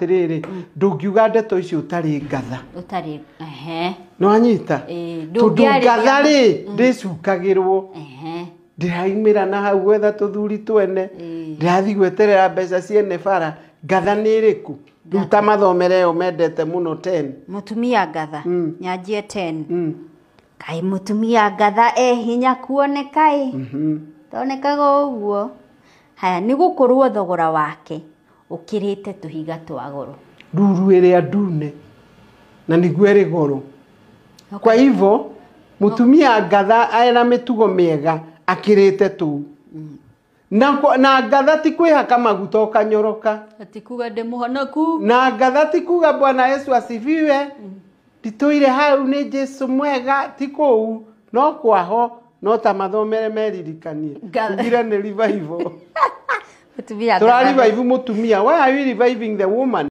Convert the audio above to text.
atiriri ndungiuga ndeto icio utari ngatha utari no anyita tundu ngatha ri ndicukagirwo ndiraimira na hau gwetha tuthuri twene ndirathi gweterera mbeca ciene bara ngatha ni iriku ruta mathomere yo mendete muno 10 mutumia ngatha nyanjie 10 kai mutumia ngatha hinya kuoneka tonekaga uguo haya ni gukorwo thogora wake ukirite tuhiga twa goro ruru iria ndune na niguo iri goro kwa hivyo mutumia ngatha aina mitugo miega akirite tu na ngatha ti kwihaka maguta ukanyoroka atikuga ndimuhonoku na ngatha ti kuga Bwana Yesu asifiwe ndituire hau ni Jesu mwega ti kou no kwaho no ta mathomere meririkanie ugire ni revival mutumia tura revive mutumia why are you reviving the woman